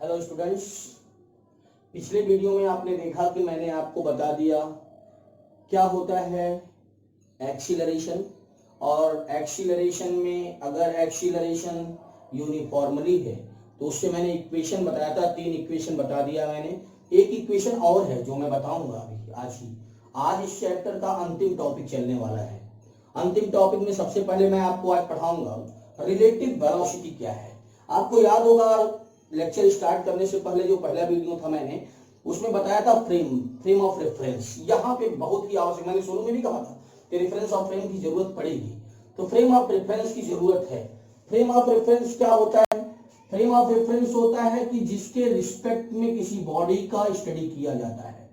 Hello students, पिछले video में आपने देखा कि मैंने आपको बता दिया क्या होता है एक्सीलरेशन। और एक्सीलरेशन में अगर एक्सीलरेशन यूनिफॉर्मली है तो उससे मैंने इक्वेशन बताया था, 3 इक्वेशन बता दिया मैंने। एक इक्वेशन और है जो मैं बताऊंगा अभी आज इस चैप्टर का अंतिम टॉपिक चलने वाला है। अंतिम टॉपिक में सबसे पहले मैं आपको आज पढ़ाऊंगा रिलेटिव वेलोसिटी क्या है। आपको याद होगा लेक्चर स्टार्ट करने से पहले जो पहला वीडियो था मैंने उसमें बताया था फ्रेम ऑफ रेफरेंस। यहाँ पे बहुत ही आवश्यक, मैंने शुरू में भी कहा था कि रेफरेंस ऑफ फ्रेम की जरूरत पड़ेगी, तो फ्रेम ऑफ रेफरेंस की जरूरत है। फ्रेम ऑफ रेफरेंस क्या होता है? फ्रेम ऑफ रेफरेंस होता है कि जिसके रिस्पेक्ट में किसी बॉडी का स्टडी किया जाता है।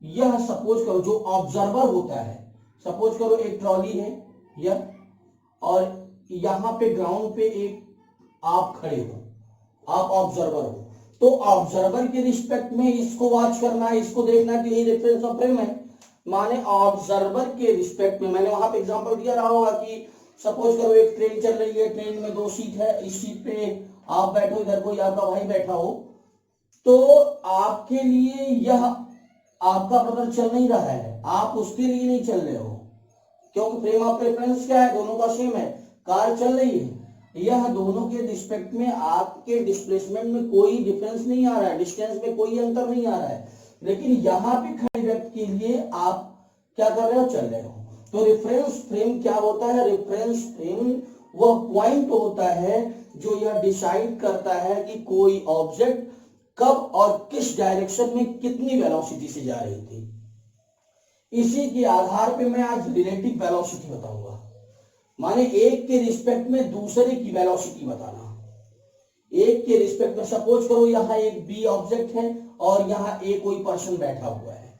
यह सपोज करो जो ऑब्जर्वर होता है, सपोज करो एक ट्रॉली है यह, और यहाँ पे ग्राउंड पे एक आप खड़े हो, आप ऑब्जर्वर हो, तो ऑब्जर्वर के रिस्पेक्ट में इसको वॉच करना है, इसको देखना है कि ये रेफरेंस ऑफ फ्रेम है। माने ऑब्जर्वर के रिस्पेक्ट में, मैंने वहां पे एग्जांपल दिया रहा होगा कि सपोज करो एक ट्रेन चल रही है, ट्रेन में 2 सीट है, इस सीट पे आप बैठो, इधर कोई आपका भाई बैठा हो, तो आपके लिए यह आपका ब्रदर चल नहीं रहा है, आप उसके लिए नहीं चल रहे हो, क्योंकि फ्रेम ऑफ रेफरेंस क्या है, दोनों का सेम है, कार चल रही है, यह दोनों के रिस्पेक्ट में आपके डिस्प्लेसमेंट में कोई डिफरेंस नहीं आ रहा है, डिस्टेंस में कोई अंतर नहीं आ रहा है, लेकिन यहाँ पे खड़े व्यक्ति के लिए आप क्या कर रहे हो, चल रहे हो। तो रेफरेंस फ्रेम क्या होता है? रेफरेंस फ्रेम वह पॉइंट होता है जो यह डिसाइड करता है कि कोई ऑब्जेक्ट कब और किस डायरेक्शन में कितनी वेलोसिटी से जा रही थी। इसी के आधार पे मैं आज रिलेटिव वेलोसिटी बताऊंगा, माने एक के रिस्पेक्ट में दूसरे की वेलोसिटी बताना। एक के रिस्पेक्ट में सपोज करो यहां एक बी ऑब्जेक्ट है और यहां ए कोई पर्सन बैठा हुआ है।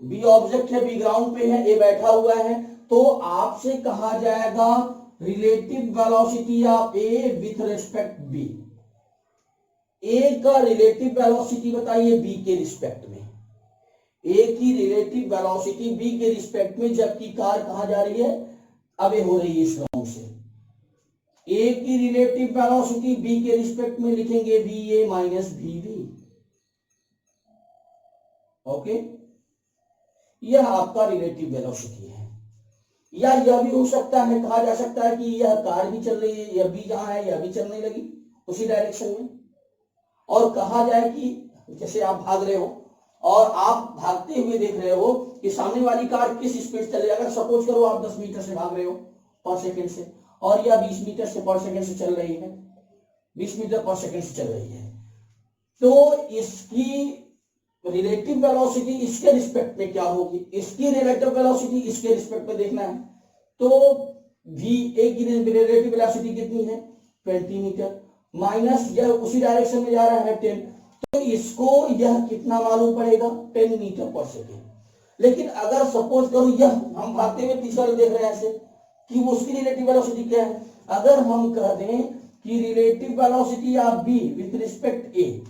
बी ऑब्जेक्ट है, बी ग्राउंड पे है, ए बैठा हुआ है, तो आपसे कहा जाएगा relative velocity of A with respect B. A का रिलेटिव वेलोसिटी बताइए बी के रिस्पेक्ट में, ए की रिलेटिव वेलोसिटी बी के रिस्पेक्ट में, जबकि कार कहां जा रही है, अबे हो रही है इस ग्राउंड से। ए की रिलेटिव वेलोसिटी बी के रिस्पेक्ट में लिखेंगे V A minus V B. Okay, यह आपका रिलेटिव वेलोसिटी है। या यह भी हो सकता है, कहा जा सकता है कि यह कार भी चल रही है, यह भी जहां है यह भी चलने लगी उसी डायरेक्शन में, और कहा जाए कि जैसे आप भाग रहे हो और आप भागते हुए देख रहे हो कि सामने वाली कार किस स्पीड से चल रही है। अगर सपोज करो आप 10 मीटर से भाग रहे हो पर सेकंड से और यह 20 मीटर से पर सेकंड से चल रही है, 20 मीटर पर सेकंड से चल रही है, तो इसकी रिलेटिव वेलोसिटी इसके रिस्पेक्ट में क्या होगी, इसकी रिलेटिव वेलोसिटी इसके रिस्पेक्ट में देखना है। तो वी ए की रिलेटिव वेलोसिटी कितनी है, 20 मीटर, माइनस यह उसी डायरेक्शन में जा रहा है 10, तो इसको यह कितना मालूम पड़ेगा, 10 मीटर पर सेकेंड। लेकिन अगर सपोज करो यह हम भागते हुए तीसरा देख रहे हैं ऐसे कि उसकी रिलेटिव वेलोसिटी क्या है, अगर हम कह दें कि relative velocity of B with respect A,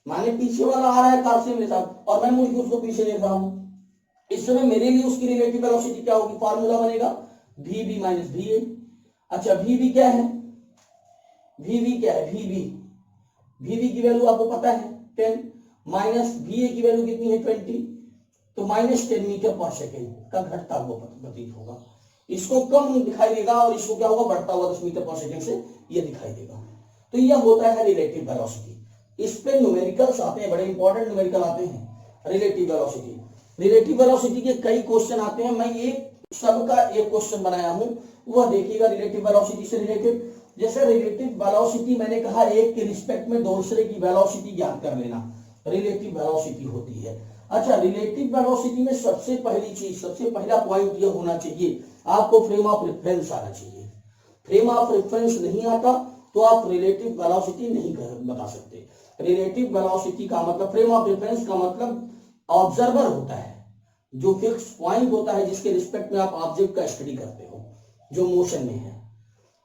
माने पीछे वाला आ रहा है कार से मेरे साथ और मैं मुझ के उसको पीछे देख रहा हूं, इस समय मेरे लिए उसकी रिलेटिव वेलोसिटी क्या होगी, फार्मूला बनेगा V B minus V A. अच्छा वी बी क्या है, वी बी क्या है, वी बी की वैल्यू आपको पता है 10, माइनस वी ए की वैल्यू कितनी है 20, तो माइनस 10 मीटर पर सेकेंड का घटता हुआ प्रतीत होगा, इसको कम दिखाई देगा और इसको क्या होगा, बढ़ता हुआ 10 मीटर पर सेकेंड से ये दिखाई देगा। तो यह होता है रिलेटिव वेलोसिटी। इस पे न्यूमेरिकल्स आते हैं, बड़े इंपॉर्टेंट न्यूमेरिकल आते हैं रिलेटिव वेलोसिटी। रिलेटिव वेलोसिटी के कई क्वेश्चन आते हैं, मैं एक सबका एक क्वेश्चन बनाया हूं, वह देखिएगा रिलेटिव वेलोसिटी से रिलेटेड। जैसे रिलेटिव वेलोसिटी मैंने कहा एक के रिस्पेक्ट में दूसरे की वेलोसिटी ज्ञात कर लेना, रिलेटिव वेलोसिटी होती है। अच्छा, रिलेटिव वेलोसिटी में सबसे पहली चीज, सबसे पहला पॉइंट यह होना चाहिए, आपको फ्रेम ऑफ रेफरेंस आना चाहिए। फ्रेम ऑफ रेफरेंस नहीं आता तो आप रिलेटिव वेलोसिटी नहीं बता सकते। रिलेटिव वेलोसिटी का मतलब, फ्रेम ऑफ रेफरेंस का मतलब ऑब्जर्वर होता है, जो फिक्स पॉइंट होता है जिसके रिस्पेक्ट में आप ऑब्जेक्ट का स्टडी करते हो जो मोशन में है।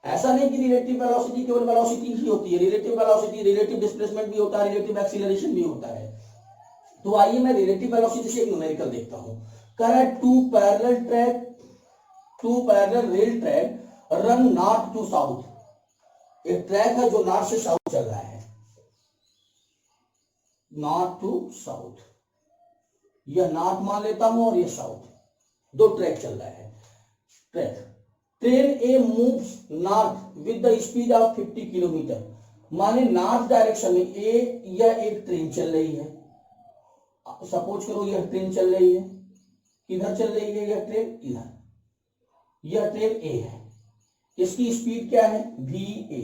ऐसा नहीं कि रिलेटिव वेलोसिटी केवल वेलोसिटी ही होती है, रिलेटिव वेलोसिटी रिलेटिव डिस्प्लेसमेंट भी होता है, रिलेटिव एक्सीलरेशन भी होता है। तो आइए मैं रिलेटिव वेलोसिटी से एक न्यूमेरिकल देखता हूं। कह रहा है two parallel rail track run north to south. एक ट्रैक है जो नॉर्थ से साउथ चल रहा है, नॉर्थ टू साउथ, यह नॉर्थ मान लेता हूं और यह साउथ, दो ट्रैक चल रहा है। Train A moves north with the speed of 50 kilometre, माने नॉर्थ डायरेक्शन में यह एक ट्रेन चल रही है। सपोज करो यह ट्रेन चल रही है, किधर चल रही है यह ट्रेन? इधर। यह ट्रेन ए है, इसकी स्पीड क्या है? वी ए,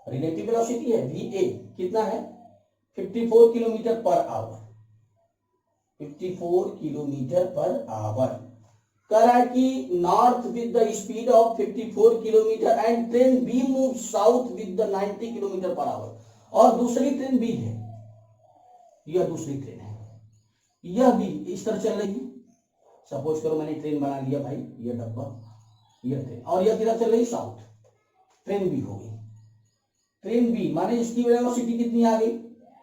रिलेटिव वेलोसिटी है वी ए, कितना है? 54 kilometre per our, 54 kilometre per our. कह रहा है कि north with the speed of 54 kilometre and train B move south with the 90 kilometre per hour. और दूसरी ट्रेन बी है, यह दूसरी ट्रेन है, यह भी इस तरह चल रही है। सपोज करो मैंने ट्रेन बना लिया भाई, यह डब्बा, यह ट्रेन, और यह किधर चल रही? साउथ। ट्रेन बी हो गई। ट्रेन बी माने इसकी वेलोसिटी कितनी आ गई?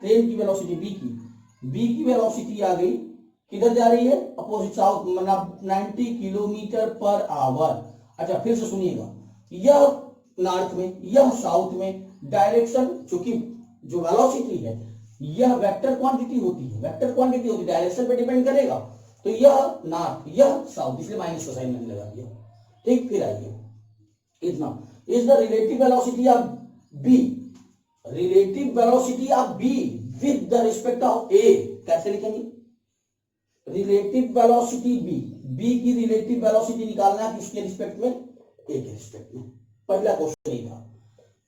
ट्रेन की वेलोसिटी बी की वेलोसिटी आ गई, किधर जा रही है? अपोजिट साउथ, मतलब 90 किलोमीटर पर आवर। अच्छा फिर से सुनिएगा, यह नॉर्थ में, यह साउथ में, डायरेक्शन चूंकि जो वेलोसिटी है यह वेक्टर क्वांटिटी होती है, वेक्टर क्वांटिटी होती है, डायरेक्शन पे डिपेंड करेगा। तो यह नॉर्थ, यह साउथ, इसलिए माइनस का साइन मैंने लगा दिया। ठीक, फिर आइए, इतना is the relative velocity of B, relative velocity of B with the respect of A. कैसे लिखेंगे? रिलेटिव वेलोसिटी बी की रिलेटिव वेलोसिटी निकालना है किसके रिस्पेक्ट में? ए के रिस्पेक्ट में। पहला क्वेश्चन ही था,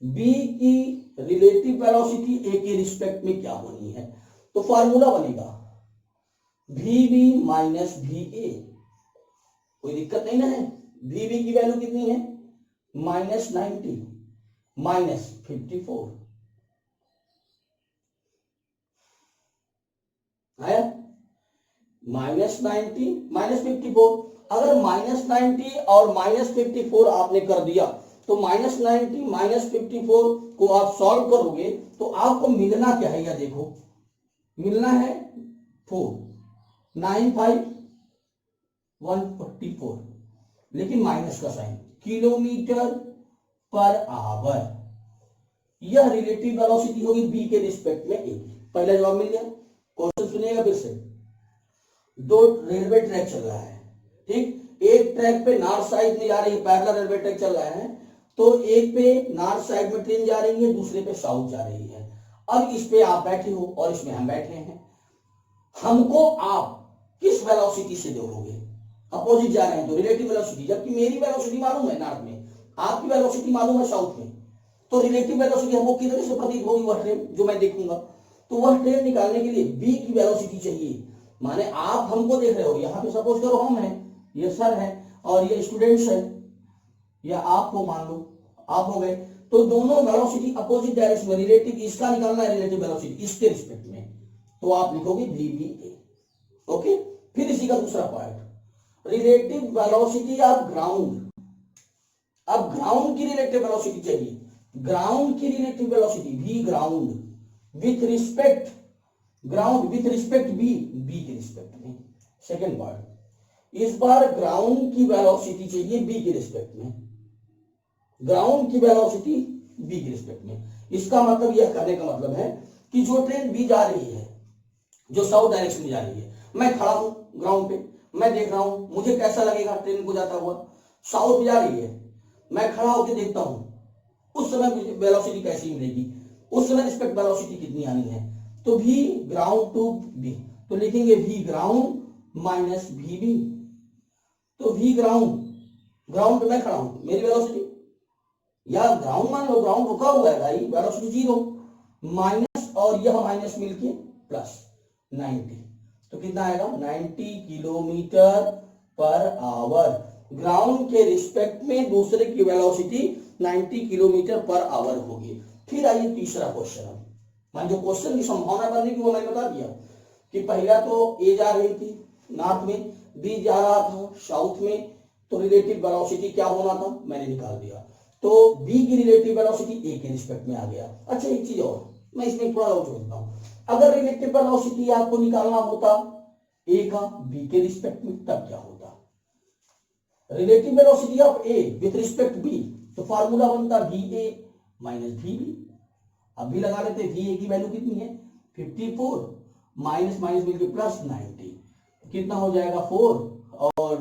बी की रिलेटिव वेलोसिटी ए के रिस्पेक्ट में क्या होनी है? तो फॉर्मूला बनेगा V B minus V A. कोई दिक्कत नहीं ना है? वी बी की वैल्यू कितनी है? माइनस 90 माइनस 54 आया, माइनस 90 माइनस 54। अगर माइनस 90 और माइनस 54 आपने कर दिया तो माइनस 90 माइनस 54 को आप सॉल्व करोगे तो आपको मिलना क्या है? या देखो, मिलना है 4, 9, 5, 144, लेकिन माइनस का साइन, किलोमीटर पर आवर। यह रिलेटिव वेलोसिटी होगी बी के रिस्पेक्ट में ए। पहला जवाब मिल गया। क्वेश्चन सुनिएगा फिर से। दो रेलवे ट्रैक चल रहा है, ठीक, एक ट्रैक पे नॉर्थ साइड में जा रही है, पैरेलल रेलवे ट्रैक चल रहा है, तो एक पे नॉर्थ साइड में ट्रेन जा रही है, दूसरे पे साउथ जा रही है। अब इस पे आप बैठे हो और इसमें हम बैठे हैं, हमको आप किस वेलोसिटी से देखोगे? अपोजिट जा रहे हैं तो रिलेटिव वेलोसिटी, जबकि मेरी वेलोसिटी मालूम है नॉर्थ में, आपकी वेलोसिटी मालूम है साउथ में, तो रिलेटिव वेलोसिटी हमको किधर से प्रतीत होगी? वह ट्रेन जो मैं देखूंगा, तो वह ट्रेन निकालने के लिए बी की वेलोसिटी चाहिए। माने आप हमको देख रहे हो, यहाँ पे सपोज करो हम हैं, ये सर है और ये स्टूडेंट्स है, या आप हो, मान लो आप हो गए, तो दोनों वेलोसिटी अपोजिट डायरेक्शन में, रिलेटिव इसका निकालना है रिलेटिव वेलोसिटी इसके रिस्पेक्ट में, तो आप लिखोगे वी बी ए। ओके, फिर इसी का दूसरा part, relative velocity of ground. अब ग्राउंड की रिलेटिव वेलोसिटी चाहिए, ग्राउंड की relative velocity V ground with respect, ground with respect B, B के रिस्पेक्ट में। सेकेंड पार्ट, इस बार ग्राउंड की वेलोसिटी चाहिए बी के रिस्पेक्ट में, ग्राउंड की वेलोसिटी बी के रिस्पेक्ट में। इसका मतलब यह करने का मतलब है कि जो ट्रेन बी जा रही है, जो साउथ डायरेक्शन में जा रही है, मैं खड़ा हूं ग्राउंड पे, मैं देख रहा हूं, मुझे कैसा लगेगा ट्रेन को जाता हुआ? साउथ में जा रही है, मैं खड़ा होकर देखता हूं, उस समय मुझे वेलोसिटी कैसी मिलेगी, उस समय रिस्पेक्ट वेलोसिटी कितनी आनी है? तो वी ग्राउंड टू बी, तो लिखेंगे V ground minus V B. तो वी ग्राउंड, ग्राउंड पे मैं खड़ा हूं, मेरी वेलोसिटी, या ग्राउंड मान लो, ग्राउंड रुका हुआ है भाई, वेलोसिटी 0, माइनस और यह माइनस मिलके प्लस 90, तो कितना आएगा? 90 किलोमीटर पर आवर। ग्राउंड के रिस्पेक्ट में दूसरे की वेलोसिटी 90 किलोमीटर पर आवर होगी। फिर आइए तीसरा क्वेश्चन, मान जो क्वेश्चन की संभावना बनने की वो मैंने बता दिया कि पहला तो ए जा रही थी नॉर्थ में, बी जा रहा था साउथ में, तो रिलेटिव वेलोसिटी क्या होना था मैंने निकाल दिया, तो बी की रिलेटिव वेलोसिटी ए के रिस्पेक्ट में आ गया। अच्छा एक चीज और मैं इसमें थोड़ा और जोड़ता हूं, अगर रिलेटिव वेलोसिटी आपको निकालना होता ए का बी के रिस्पेक्ट में, तब क्या होता? Relative velocity of A with respect B, तो फार्मूला बनता V A minus V B. अब भी लगा लेते, वी ए की वैल्यू कितनी है? 54 माइनस माइनस मिलकर प्लस 90, कितना हो जाएगा 4 और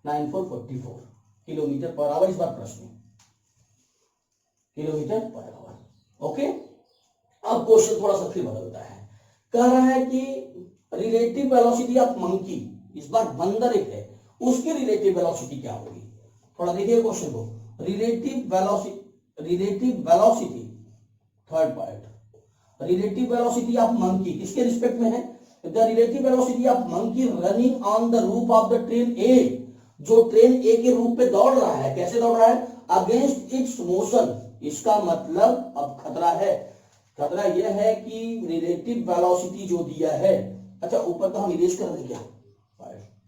9 4 44 किलोमीटर पर आवर। इस बार प्रश्न किलोमीटर पर आवर। ओके, अब क्वेश्चन थोड़ा सा फिर बदलता है, कह रहा है कि रिलेटिव वेलोसिटी ऑफ मंकी, इस बार बंदर एक है, उसकी रिलेटिव वेलोसिटी क्या होगी। थोड़ा देखिए क्वेश्चन को, relative velocity third part, relative velocity of monkey किसके रिस्पेक्ट में है, the relative velocity of monkey running on the roof of the train A, जो ट्रेन ए के रूप पे दौड़ रहा है, कैसे दौड़ रहा है, अगेंस्ट इट्स मोशन। इसका मतलब अब खतरा है, खतरा यह है कि रिलेटिव वेलोसिटी जो दिया है, अच्छा ऊपर का हम इरेज कर दें क्या,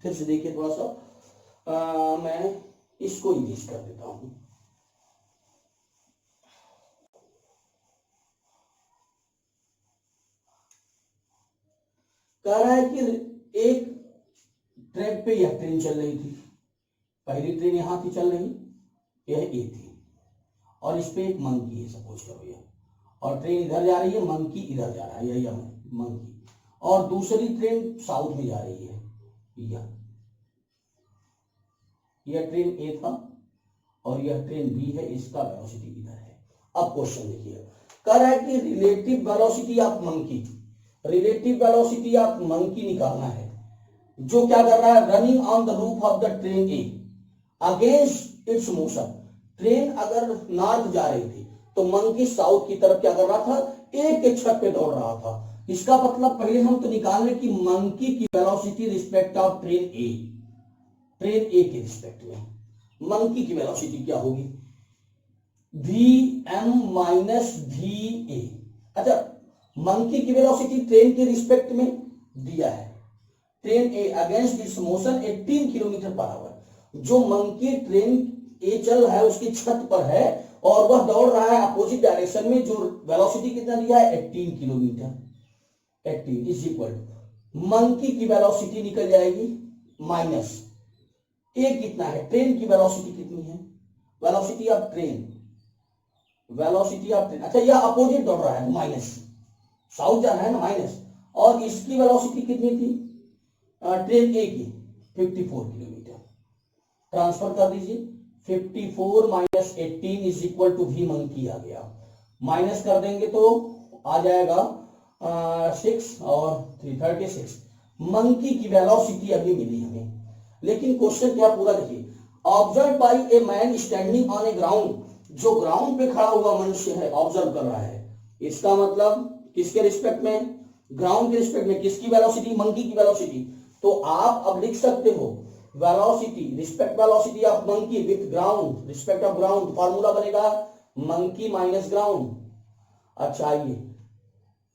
फिर से देखिए थोड़ा सा, मैं इसको इरेज कर देता हूं। कह रहा है कि एक ट्रैक पे यह ट्रेन चल रही थी, पहली ट्रेन यहां थी चल रही, यह ए थी, और इस पे एक मंकी है सपोज करो यह, और ट्रेन इधर जा रही है, मंकी इधर जा रहा है, यह मंकी, और दूसरी ट्रेन साउथ में जा रही है, यह ट्रेन ए था और यह ट्रेन बी है, इसका वेलोसिटी इधर है। अब क्वेश्चन देखिए, कह रहा है कि relative velocity of monkey, relative velocity of monkey निकालना है, जो क्या कर रहा है, running on the roof of the train A against its motion. Train अगर नॉर्थ जा रही थी तो मंकी साउथ की तरफ क्या कर रहा था, ए के छत पे दौड़ रहा था। इसका मतलब पहले हम तो निकाल रहे कि मंकी की velocity respect of train A, train A के रिस्पेक्ट में मंकी की वेलोसिटी क्या होगी, V M minus V A. अच्छा, मंकी की वेलोसिटी ट्रेन के रिस्पेक्ट में दिया है, train A against its motion 18 kilometre per hour. जो मंकी ट्रेन ए चल रहा है उसकी छत पर है और वह दौड़ रहा है अपोजिट डायरेक्शन में, जो वेलोसिटी कितना दिया है 18 kilometre, 18 is equal to monkey की वेलोसिटी निकल जाएगी माइनस ए कितना है, ट्रेन की वेलोसिटी कितनी है, velocity of train, velocity of train, अच्छा यह अपोजिट दौड़ रहा है माइनस, साउथ जाना है ना माइनस, और इसकी वेलोसिटी कितनी थी ट्रेन ए की 54 किलोमीटर, ट्रांसफर कर दीजिए, 54 minus 18 is equal to V monkey आ गया, माइनस कर देंगे तो आ जाएगा 6 और 336, मंकी की वेलोसिटी अभी मिली हमें। लेकिन क्वेश्चन क्या पूरा देखिए, observe by a man standing on A ground, जो ग्राउंड पे खड़ा हुआ मनुष्य है ऑब्जर्व कर रहा है, इसका मतलब किसके रिस्पेक्ट में, ग्राउंड के रिस्पेक्ट में, किसकी वेलोसिटी, मंकी की वेलोसिटी। तो आप अब लिख सकते हो velocity respect velocity of monkey with ground respect of ground, formula बनेगा मंकी माइनस ग्राउंड। अच्छा ये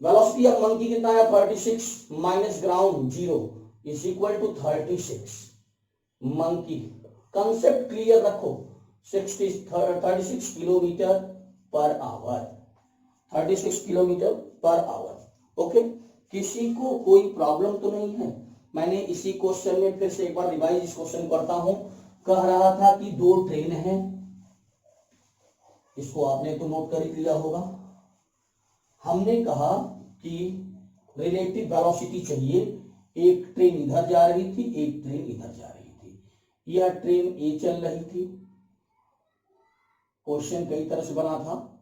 वेलोसिटी ऑफ मंकी कितना है 36 minus ground 0 is equal to 36। Monkey concept clear रखो, 36 kilometre per hour, 36 kilometre per hour. Okay, किसी को कोई problem तो नहीं है। मैंने इसी क्वेश्चन में फिर से एक बार रिवाइज इस क्वेश्चन करता हूं, कह रहा था कि दो ट्रेन हैं, इसको आपने तो नोट कर ही लिया होगा। हमने कहा कि रिलेटिव वेलोसिटी चाहिए, एक ट्रेन इधर जा रही थी, एक ट्रेन इधर जा रही थी, यह ट्रेन ए चल रही थी, क्वेश्चन कई तरह से बना था,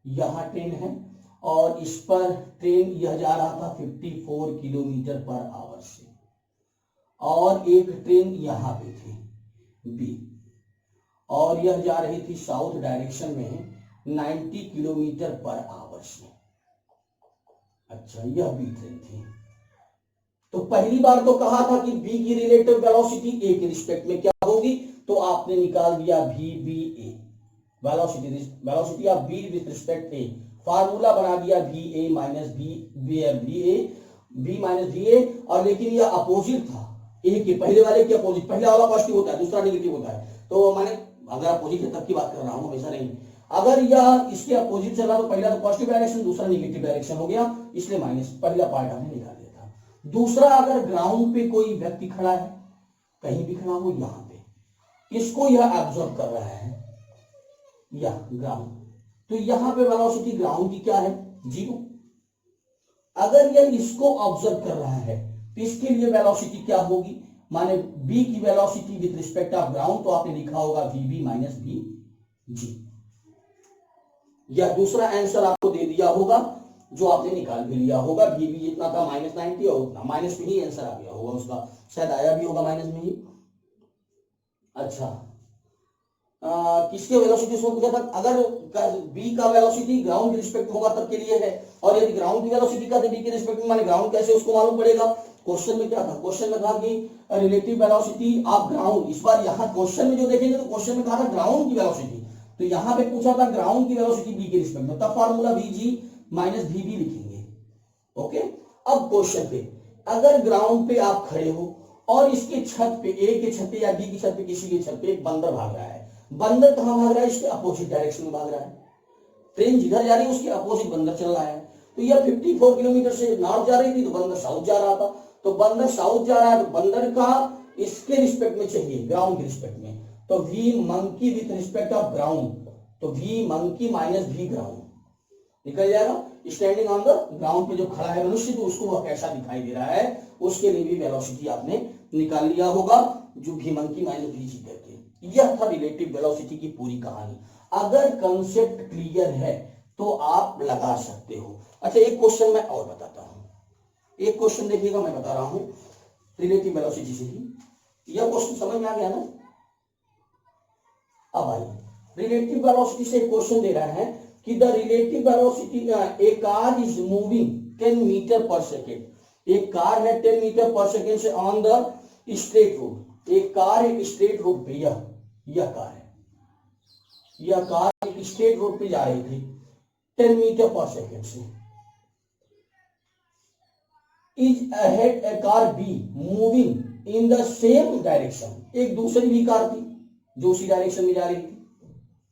यहां ट्रेन है और इस पर ट्रेन यह जा रहा था 54 किलोमीटर पर आवर से, और एक ट्रेन यहां पे थी बी, और यह जा रही थी साउथ डायरेक्शन में 90 किलोमीटर पर आवर से। अच्छा, यह बी ट्रेन थी। तो पहली बार तो कहा था कि बी की रिलेटिव वेलोसिटी ए के रिस्पेक्ट में क्या होगी, तो आपने निकाल दिया V B A, velocity of B with respect A, formula बना दिया V A minus B minus V A. और लेकिन यह अपोजिट था ए के, पहले वाले के अपोजिट, पहला वाला पॉजिटिव होता है दूसरा नेगेटिव होता है, तो मैंने अगर अपोजिट है तब की बात कर रहा हूं, हमेशा नहीं। अगर यह इसके अपोजिट चला तो पहला तो पॉजिटिव डायरेक्शन दूसरा नेगेटिव डायरेक्शन हो गया, इसलिए माइनस, पहला पार्ट आपने निकाल दिया था। दूसरा, अगर ग्राउंड पे कोई व्यक्ति खड़ा है, कहीं भी खड़ा हो, यहां पे किसको यह ऑब्जर्व कर रहा है, यह ग्राउंड, तो यहां पे वेलोसिटी ग्राउंड की क्या है 0। अगर यह इसको ऑब्जर्व कर रहा है तो इसके लिए वेलोसिटी क्या होगी, माने बी की velocity with respect of ground, तो आपने लिखा होगा वीबी माइनस वी जी। या दूसरा आंसर आपको दे दिया होगा जो आपने निकाल भी लिया होगा, वीबी इतना था -90 और उतना माइनस में ही आंसर आ गया होगा उसका, शायद आया भी होगा माइनस में ही। अच्छा किसके वेलोसिटी उसको पूछा था, अगर बी का वेलोसिटी ग्राउंड के रिस्पेक्ट होगा तब के लिए है, और यदि ग्राउंड की वेलोसिटी का बी के रिस्पेक्ट में, माने ग्राउंड कैसे उसको मालूम पड़ेगा। क्वेश्चन में क्या था, क्वेश्चन में था कि रिलेटिव वेलोसिटी ऑफ ग्राउंड, इस बार यहाँ क्वेश्चन में जो देखेंगे तो क्वेश्चन में कहा था ग्राउंड की वेलोसिटी, तो यहाँ पे पूछा था ग्राउंड की वेलोसिटी बी के रिस्पेक्ट में, तब फॉर्मूला वीजी माइनस वीबी लिखेंगे। ओके, अब क्वेश्चन पे अगर ग्राउंड पे आप खड़े हो और इसके छत पे, ए के छत पे या बी की छत पे, किसी के छत पे एक बंदर भाग रहा है, बंदर कहां भाग रहा है, इसके अपोजिट डायरेक्शन में भाग रहा है, ट्रेन जिधर जा रही है उसके अपोजिट बंदर चल रहा है, तो यह 54 किलोमीटर से नॉर्थ जा रही थी तो बंदर साउथ जा रहा था, तो बंदर साउथ जा रहा है तो बंदर का इसके रिस्पेक्ट में चाहिए, ग्राउंड के रिस्पेक्ट में, तो V monkey with respect of ground, तो V monkey minus V ground निकल जाएगा। स्टैंडिंग ऑन द ग्राउंड पे जो खड़ा है मनुष्य, तो उसको वह कैसा दिखाई दे रहा है, उसके लिए भी वेलोसिटी आपने निकाल लिया होगा, जो V monkey minus V G करके। यह था रिलेटिव वेलोसिटी की पूरी कहानी। अगर कंसेप्ट क्लियर है तो आप लगा सकते हो। अच्छा एक क्वेश्चन मैं और बताता हूं, एक क्वेश्चन देखिएगा, मैं बता रहा हूं रिलेटिव वेलोसिटी से ही। यह क्वेश्चन समझ में आ गया ना। अब आइए, रिलेटिव वेलोसिटी से क्वेश्चन दे रहा है कि the relative velocity, a car is moving 10 metre per second, एक कार है 10 मीटर पर सेकेंड से ऑन द स्ट्रेट रोड, एक कार एक स्ट्रेट रोड पे, यह कार है, यह कार एक स्ट्रेट रोड पे जा रही थी 10 मीटर पर सेकेंड से, is ahead A car be moving in the same direction, एक दूसरी भी कार थी जो उसी डायरेक्शन में जा रही थी,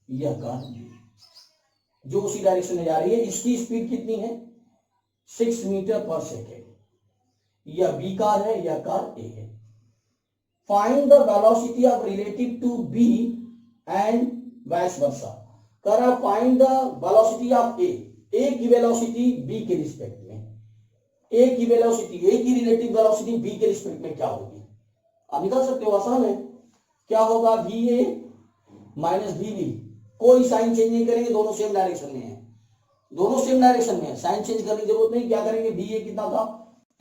यह कार बी जो उसी डायरेक्शन में जा रही है, इसकी स्पीड कितनी है 6 मीटर पर सेकेंड, यह बी कार है, यह कार ए है। Find the velocity of relative to B and vice versa, कर रहा find the velocity of A की वेलोसिटी बी के रिस्पेक्ट में, ए की वेलोसिटी, ए की रिलेटिव वेलोसिटी बी के रिस्पेक्ट में क्या होगी, आप निकाल सकते हो, आसान है। क्या होगा, V A minus V B, कोई साइन चेंज नहीं करेंगे, दोनों सेम डायरेक्शन में है, दोनों सेम डायरेक्शन में है, साइन चेंज करने की जरूरत नहीं। क्या करेंगे, बी ए कितना था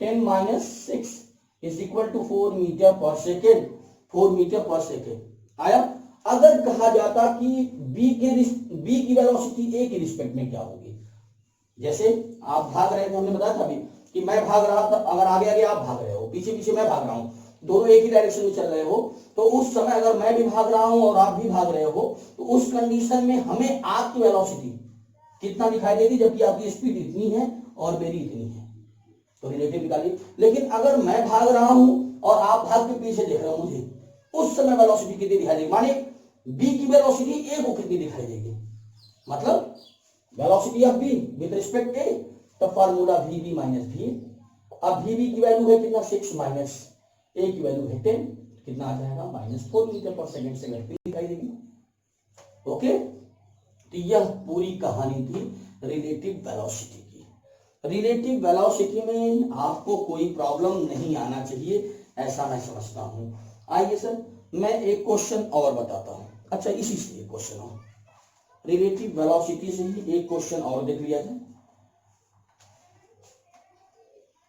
10 minus 6 is equal to 4 metre per second, 4 metre per second आया। अगर कहा जाता कि बी की वेलोसिटी ए के रिस्पेक्ट में क्या होगी, जैसे आप भाग रहे थे, हमने बताया था अभी कि मैं भाग रहा था, अगर आगे आगे आप भाग रहे हो, पीछे पीछे मैं भाग रहा हूं, दोनों एक ही डायरेक्शन में चल रहे हो, तो उस समय अगर मैं भी भाग रहा हूं और आप भी भाग रहे हो, तो उस कंडीशन में हमें आपकी वेलोसिटी कितना दिखाई देगी, जबकि आपकी स्पीड इतनी है और मेरी इतनी है, तो रिलेटिव निकालिए। लेकिन अगर मैं भाग रहा हूं और आप भाग के पीछे देख रहे हो मुझे, उस समय वेलोसिटी कितनी दिखाई देगी, माने बी की वेलोसिटी ए को कितनी दिखाई देगी, मतलब velocity of B with respect A, तो formula V B minus V. अब वी बी की वैल्यू है कितना 6 माइनस ए की वैल्यू है 10, कितना आ जाएगा -4 मीटर पर सेकेंड से घटती दिखाई देगी। ओके, तो यह पूरी कहानी थी रिलेटिव वेलोसिटी की। रिलेटिव वेलोसिटी में आपको कोई प्रॉब्लम नहीं आना चाहिए, ऐसा मैं समझता हूं। आइए सर, मैं एक क्वेश्चन और बताता हूं। अच्छा, इसी से एक क्वेश्चन और, रिलेटिव वेलोसिटी से ही एक क्वेश्चन और देख लिया जाए।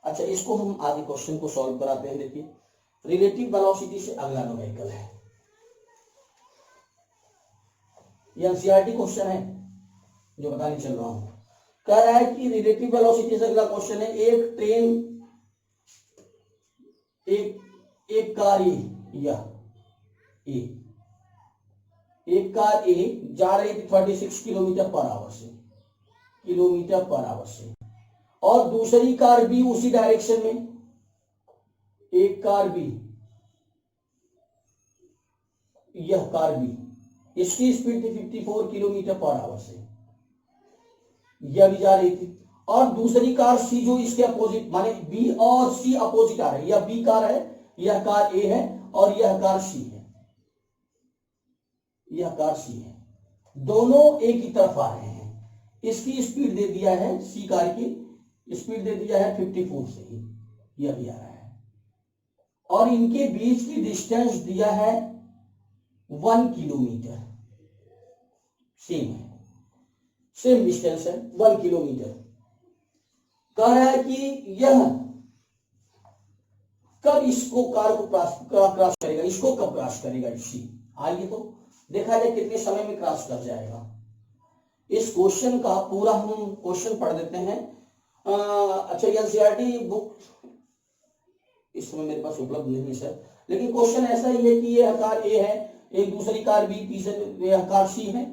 अच्छा, इसको हम आगे क्वेश्चन को सॉल्व कराते हैं। देखिए, रिलेटिव वेलोसिटी से अगला न्यूमेरिकल है, ये एनसीईआरटी क्वेश्चन है जो बताने चल रहा हूं। कह रहा है कि रिलेटिव वेलोसिटी से अगला क्वेश्चन है, एक ट्रेन, एक कार एक कार ए जा रही थी 36 किलोमीटर पर आवर से, और दूसरी कार बी उसी डायरेक्शन में, एक कार बी, यह कार बी, इसकी स्पीड थी 54 किलोमीटर पर आवर से, यह भी जा रही थी, और दूसरी कार सी जो इसके अपोजिट, माने बी और सी अपोजिट आ रहे हैं, यह बी कार है, यह कार ए है, और यह कार सी है, यह कार सी है, दोनों एक ही तरफ आ रहे हैं। इसकी स्पीड दे दिया है सी कार की, स्पीड दे दिया है 54 से ही, यह भी आ रहा है, और इनके बीच की डिस्टेंस दिया है 1 किलोमीटर, सेम है, सेम डिस्टेंस है 1 किलोमीटर। कह रहा है कि यह कब इसको कार को क्रॉस करेगा, इसको कब क्रॉस करेगा सी। आइए तो देखा जाए कितने समय में क्रॉस कर जाएगा। इस क्वेश्चन का पूरा हम क्वेश्चन पढ़ देते हैं। अच्छा, एनसीईआरटी बुक इस समय मेरे पास उपलब्ध नहीं है सर, लेकिन क्वेश्चन ऐसा ही है कि यह कार ए है, एक दूसरी कार बी, तीसरी यह कार सी है।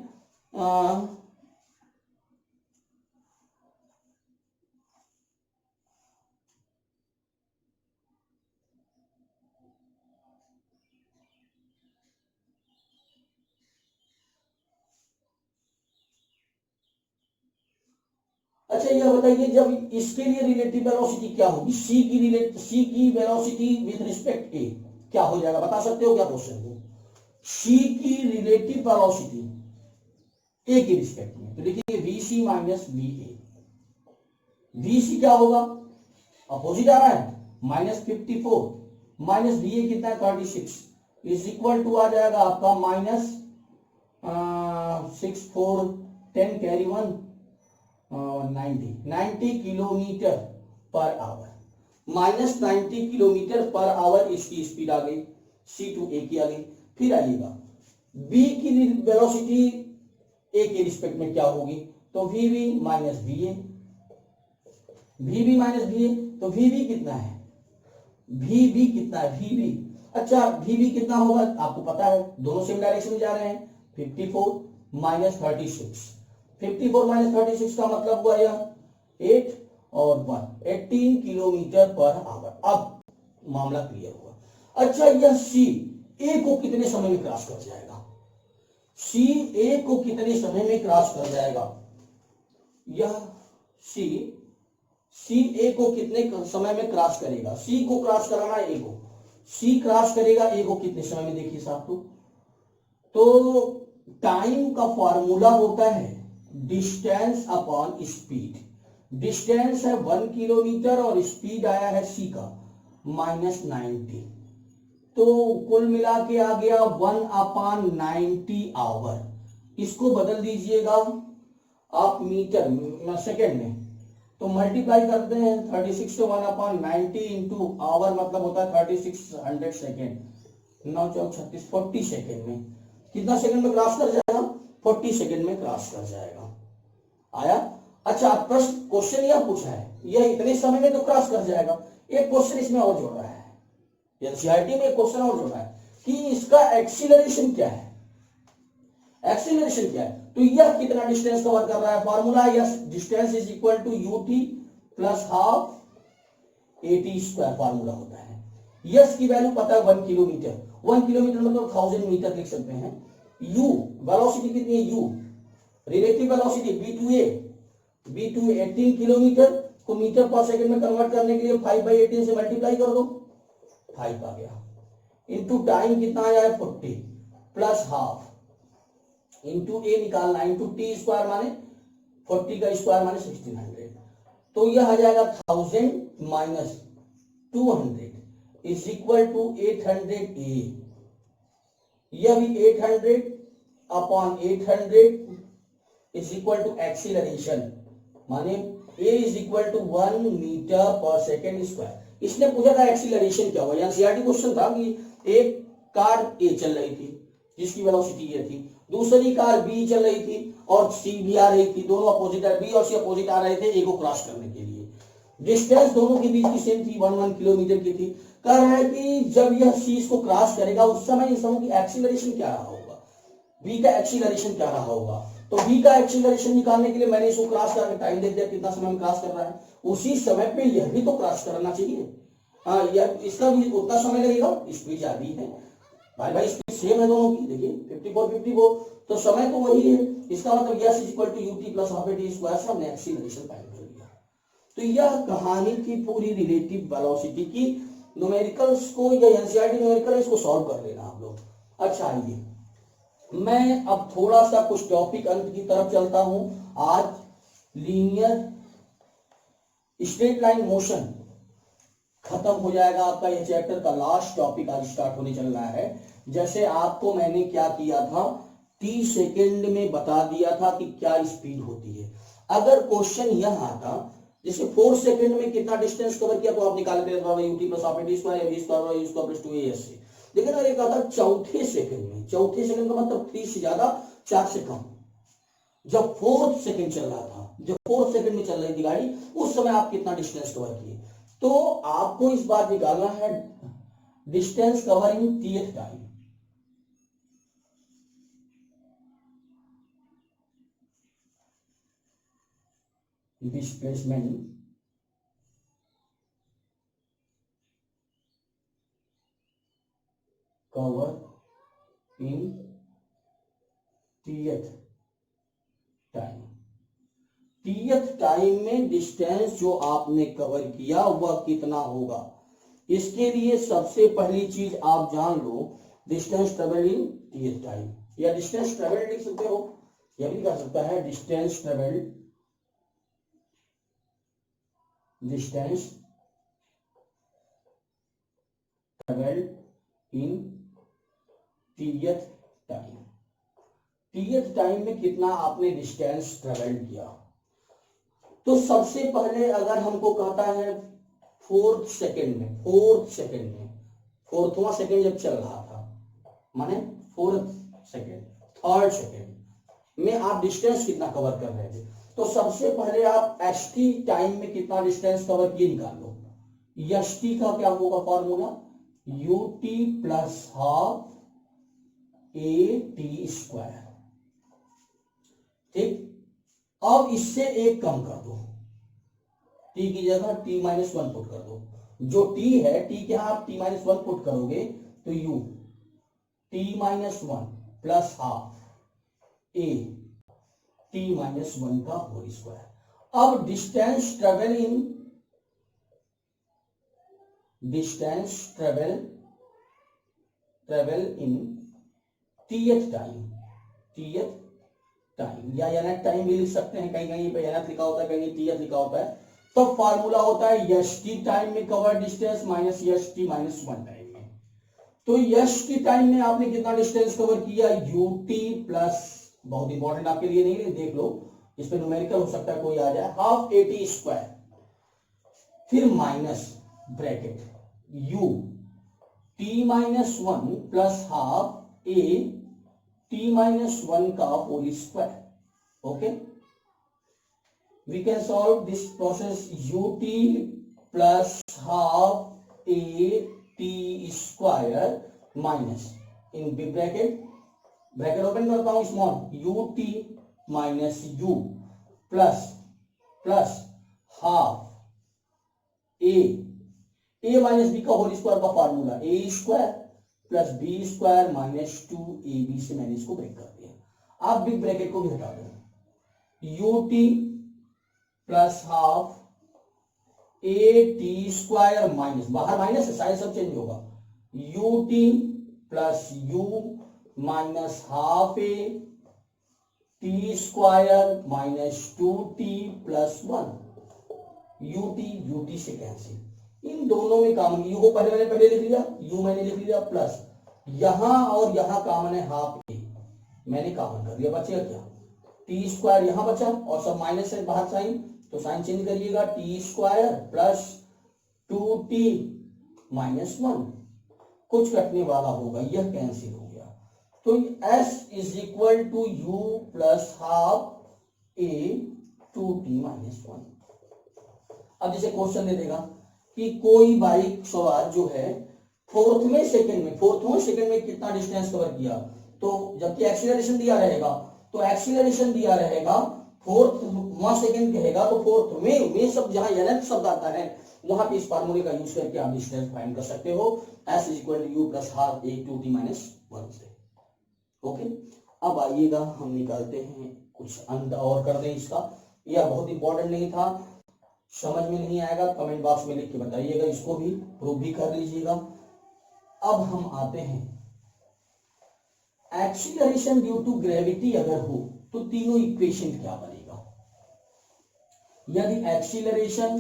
अच्छा, यह बताइए जब इसके लिए रिलेटिव वेलोसिटी क्या होगी, सी की वेलोसिटी विथ रिस्पेक्ट ए क्या हो जाएगा, बता सकते हो क्या क्वेश्चन को। सी की रिलेटिव वेलोसिटी ए के रिस्पेक्ट में, तो देखिए V C minus V A, V C क्या होगा, अपोजिट आ रहा है, -54 माइनस वी ए कितना है 36 इज इक्वल टू आ जाएगा आपका minus 6 4 10 carry 1 90 kilometre per our, minus 90 kilometre per our इसकी स्पीड आ गई, सी टू ए की आ गई। फिर आइएगा बी की वेलोसिटी ए के रिस्पेक्ट में क्या होगी, तो V B minus V A, V B minus V A, तो वी बी कितना है, वी बी कितना है, वी बी, अच्छा वी बी कितना होगा आपको पता है, दोनों सेम डायरेक्शन में जा रहे हैं, 54 माइनस 36, 54 माइनस 36 का मतलब हुआ यह 8 और 1 18 किलोमीटर पर आवर। अब मामला क्लियर हुआ। अच्छा, यह सी ए को कितने समय में क्रॉस कर जाएगा, सी ए को कितने समय में क्रॉस कर जाएगा, यह सी ए को कितने समय में क्रॉस करेगा, सी को क्रॉस कराना है ए को, सी क्रॉस करेगा ए को कितने समय में, देखिए साहब तो टाइम का फॉर्मूला होता है डिस्टेंस अपॉन स्पीड, डिस्टेंस है 1 किलोमीटर और स्पीड आया है सी का -90, तो कुल मिला के आ गया 1/90 आवर। इसको बदल दीजिएगा आप मीटर सेकेंड में, तो मल्टीप्लाई करते हैं 36 से 1/90 इंटू आवर मतलब होता है 3600 सेकेंड, 9 4 36 40 सेकेंड में, कितना सेकेंड में क्रॉस कर जाएगा, 40 सेकेंड में क्रॉस कर जाएगा। आया। अच्छा, प्रश्न क्वेश्चन यह पूछा है यह इतने समय में तो क्रॉस कर जाएगा, एक क्वेश्चन इसमें और जोड़ रहा है, एनसीईआरटी में एक क्वेश्चन और जोड़ा है कि इसका एक्सीलरेशन क्या है, एक्सीलरेशन क्या है, तो यह कितना डिस्टेंस कवर कर रहा है, formula S distance is equal to UT plus half AT square formula होता है। यस की वैल्यू पता है 1 किलोमीटर, 1 किलोमीटर मतलब 1000 मीटर लिख सकते हैं। यू वेलोसिटी कितनी है, U relative velocity B to 18 kilometre को मीटर पर सेकंड में कन्वर्ट करने के लिए 5/18 से मल्टीप्लाई कर दो, 5 आ गया, इंटू टाइम कितना आया है 40 प्लस हाफ इंटू ए निकालना इंटू टी स्क्वायर माने 40 का स्क्वायर माने 1600, तो यह आ जाएगा 1000 minus 200 is equal to 800 A, यह भी 800 upon 800 is equal to acceleration माने A is equal to 1 metre per second square. इसने पूछा था एक्सीलरेशन क्या होगा, एनसीईआरटी क्वेश्चन था कि एक कार ए चल रही थी जिसकी वेलोसिटी ये थी, दूसरी कार बी चल रही थी और सी भी आ रही थी, दोनों अपोजिट बी और सी अपोजिट आ रहे थे ए को क्रॉस करने के लिए, डिस्टेंस दोनों के बीच की सेम थी 1 किलोमीटर की थी। कह रहा है कि जब यह सी इसको क्रॉस करेगा उस समय इन समूह की एक्सीलरेशन क्या रहा होगा, बी का एक्सीलरेशन क्या रहा होगा, तो बी का एक्सीलरेशन निकालने के लिए मैंने इसको क्रॉस करके टाइम देख दिया कितना समय में क्रॉस कर रहा है, उसी समय पे यह भी तो क्रॉस करना चाहिए, हाँ यह इसका भी उतना समय लगेगा, स्पीड ज्यादा है भाई स्पीड सेम है दोनों की, देखिए 54 तो समय तो वही है, इसका मतलब S is equal to UT plus half A T square से हमने एक्सीलरेशन फाइंड कर लिया। तो यह कहानी थी पूरी रिलेटिव वेलोसिटी की, न्यूमेरिकल्स को या एनसीईआरटी न्यूमेरिकल इसको सॉल्व कर लेना आप लोग। अच्छा आइए मैं अब थोड़ा सा कुछ टॉपिक अंत की तरफ चलता हूं। आज लीनियर स्ट्रेट लाइन मोशन खत्म हो जाएगा आपका। ये चैप्टर का लास्ट टॉपिक आज स्टार्ट होने चल रहा है। जैसे आपको मैंने क्या किया था, टी सेकेंड में बता दिया था कि क्या स्पीड होती है। अगर क्वेश्चन यह आता जैसे 4 सेकंड में कितना डिस्टेंस कवर किया तो आप निकाल देते UT plus half AT square V square U square plus 2as से। लेकिन अगर एक आता चौथे सेकंड में, चौथे सेकंड का मतलब 3 से ज्यादा 4 से कम, जब 4th सेकंड चल रहा था, जब 4th सेकंड में चल रही थी गाड़ी, उस समय आप कितना डिस्टेंस कवर किए। तो आपको इस बात निकालना है distance cover in tth time. Displacement cover in tth time. Tth time में डिस्टेंस जो आपने कवर किया वह कितना होगा। इसके लिए सबसे पहली चीज आप जान लो distance travelled in tth time, या डिस्टेंस ट्रेवल्ड लिख सकते हो, यह भी कर सकता है distance travelled, distance travelled in tth time. Tth time में कितना आपने डिस्टेंस ट्रेवल किया। तो सबसे पहले अगर हमको कहता है 4th सेकंड में, 4th सेकंड में, 4वां सेकंड जब चल रहा था, माने 4th सेकंड, 3rd सेकंड में आप डिस्टेंस कितना कवर कर रहे थे। तो सबसे पहले आप st टाइम में कितना डिस्टेंस कवर किए निकाल लो। st का क्या होगा formula, ut plus half at square. ठीक, अब इससे एक कम कर दो, t की जगह t माइनस 1 पुट कर दो। जो t है, t के यहां आप t माइनस 1 पुट करोगे तो u t minus 1 plus half a t minus 1 का होल स्क्वायर। अब distance travel in, distance travel in tth time, tth time या nth टाइम भी लिख सकते हैं, कहीं कहीं पे nth लिखा होता है, कहीं टीथ लिखा होता है। तो फॉर्मूला होता है st टाइम में cover distance minus st minus 1 time में। तो st टाइम में आपने कितना डिस्टेंस कवर किया, ut प्लस, बहुत इंपॉर्टेंट आपके लिए नहीं, देख लो इस पे न्यूमेरिकल हो सकता है कोई आ जाए, हाफ at स्क्वायर, फिर minus bracket u t minus 1 plus half a t minus 1 का whole square. Okay, we can solve this process ut plus half a t square minus in big bracket, bracket open करता हूं small, ut minus u plus half a minus b का whole square का formula a square plus B square minus 2ab से मैंने इसको break कर दिया। आप बिग ब्रैकेट को भी हटा दो, ut plus half A T square minus, बाहर माइनस है, साइड सब चेंज होगा, ut plus u minus half A T square minus 2t plus 1, ut से कैंसिल, इन दोनों में कॉमन, u को पहले लिख लिया, u मैंने लिख लिया प्लस यहां और यहां कॉमन है हाफ ए, मैंने कॉमन कर दिया, बचेगा क्या, टी स्क्वायर यहां बचा और सब माइनस है बाहर साइन, तो साइन चेंज करिएगा, T square plus 2t minus 1, कुछ कटने वाला होगा, यह कैंसिल हो गया। तो s is equal to U plus half A 2t minus 1। अब जैसे क्वेश्चन दे देगा कि कोई बाइक सवार जो है 4वें सेकंड में कितना डिस्टेंस कवर किया, तो जबकि एक्सीलरेशन दिया रहेगा, तो एक्सीलरेशन दिया रहेगा 4वां सेकंड कहेगा, तो 4th में सब जहां nth शब्द आता है वहां पे इस फार्मूले का यूज करके आप डिस्टेंस फाइंड कर सकते हो, s is equal to U plus half A 2t minus 1 से। ओके, अब आइएगा हम निकालते हैं कुछ अंत और कर दें इसका, यह बहुत इंपॉर्टेंट नहीं था, समझ में नहीं आएगा कमेंट बॉक्स में लिख के बताइएगा, इसको भी प्रूव भी कर लीजिएगा। अब हम आते हैं एक्सीलरेशन ड्यू टू ग्रेविटी अगर हो तो तीनों इक्वेशन क्या बनेगा। यदि एक्सीलरेशन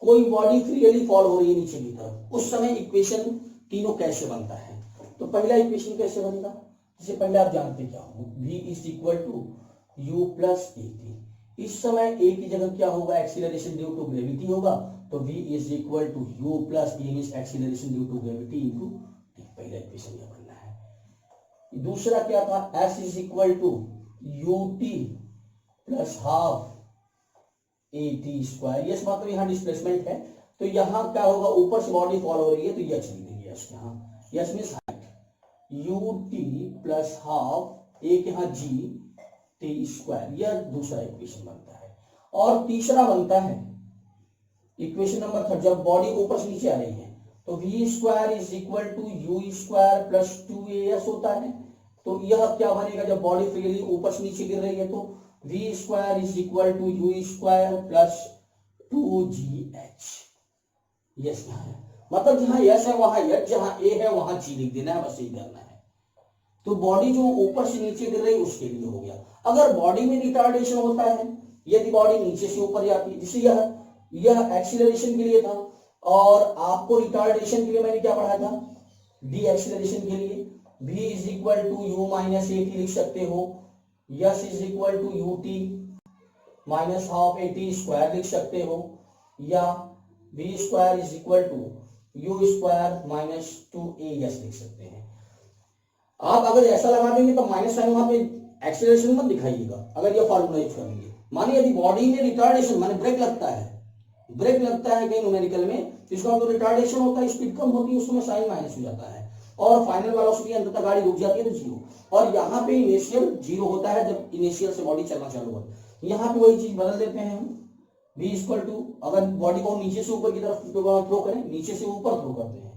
कोई बॉडी फ्रीली फॉल हो रही है नीचे की तरफ, उस समय इक्वेशन तीनों कैसे बनता है? तो पहला इक्वेशन कैसे बनेगा, जिसे पहले आप जानते क्या हो, v is equal to u plus A T. इस समय a की जगह क्या होगा, एक्सीलरेशन ड्यू टू ग्रेविटी होगा, तो v is equal to u plus A means acceleration due to gravity into T. पहला इक्वेशन यह बनना है। दूसरा क्या था, s is equal to ut plus half A T square. S मतलब यहाँ डिस्प्लेसमेंट है, तो यहाँ क्या होगा, ऊपर से बॉडी फॉल हो रही है तो यच लिख देंगे यस यहाँ, yes means height, U T plus half एक यहाँ जी टी स्क्वायर। यह दूसरा इक्वेशन बनता है। और तीसरा बनता है इक्वेशन नंबर 3, जब बॉडी ऊपर से नीचे आ रही है तो V square is equal to U square plus 2as होता है। तो यह क्या बनेगा, जब बॉडी फ्रीली ऊपर से नीचे गिर रही है तो v square is equal to U square plus 2gh। S यहाँ है, मतलब जहां यस है वहां यच, जहां ए है वहां जी लिख देना है, बस यही करना है। तो बॉडी जो ऊपर से नीचे गिर रही है उसके लिए हो गया। अगर बॉडी में रिटार्डेशन होता है, यदि बॉडी नीचे से ऊपर जाती है, जिसे यह एक्सीलरेशन के लिए था, और आपको रिटार्डेशन के लिए मैंने क्या पढ़ा था, डी एक्सीलरेशन के लिए v is equal to U minus A T लिख सकते हो, S is equal to U T minus half A T square लिख सकते हो, या v square is equal to U square minus 2as लिख सकते हैं। आप अगर ऐसा लगा देंगे तो माइनस साइन वहां पे एक्सीलरेशन मत दिखाइएगा, अगर ये फॉर्मूला यूज करेंगे। मानिए यदि बॉडी में रिटार्डेशन माने ब्रेक लगता है कहीं न्यूमेरिकल में, इसका मतलब रिटार्डेशन होता है, स्पीड कम होती है, उसमें साइन माइनस हो जाता है, और फाइनल वेलोसिटी अंततः गाड़ी रुक जाती है तो जीरो। और यहाँ पे इनिशियल जीरो होता है जब इनिशियल से बॉडी चलना चालू हो। यहाँ पे वही चीज बदल देते हैं हम, v इक्वल टू, अगर बॉडी को नीचे से ऊपर की तरफ थ्रो करें, नीचे से ऊपर थ्रो करते हैं,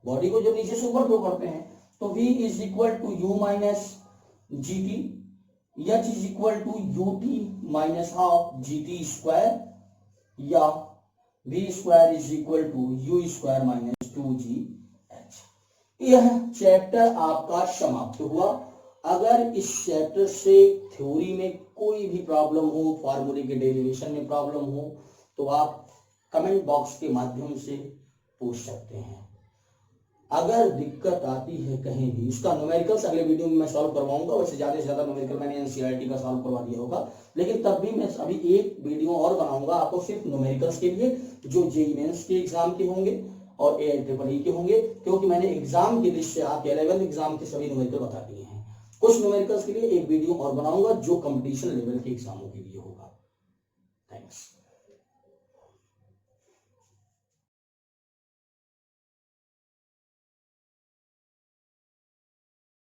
बॉडी को जब नीचे से ऊपर थ्रो करते हैं तो v is equal to U minus G T, H is equal to U T minus half G T square, या v square is equal to U square minus 2gh। यह चैप्टर आपका समाप्त हुआ। अगर इस चैप्टर से थ्योरी में कोई भी प्रॉब्लम हो, फार्मूले के डेरिवेशन में प्रॉब्लम हो, तो आप कमेंट बॉक्स के माध्यम से पूछ सकते हैं। अगर दिक्कत आती है कहीं भी, इसका न्यूमेरिकल्स अगले वीडियो में मैं सॉल्व करवाऊंगा। वैसे ज्यादा से ज्यादा न्यूमेरिकल मैंने एनसीईआरटी का सॉल्व करवा दिया होगा, लेकिन तब भी मैं अभी एक वीडियो और बनाऊंगा आपको सिर्फ न्यूमेरिकल्स के लिए, जो जेईई मेंस के एग्जाम के होंगे और AIEEE के होंगे, क्योंकि मैंने एग्जाम की दृष्टि से आपके 11th एग्जाम के सभी न्यूमेरिकल बता दिए हैं। कुछ न्यूमेरिकल्स के लिए एक वीडियो और बनाऊंगा जो कंपटीशन लेवल के एग्जामों के लिए होगा। थैंक्स।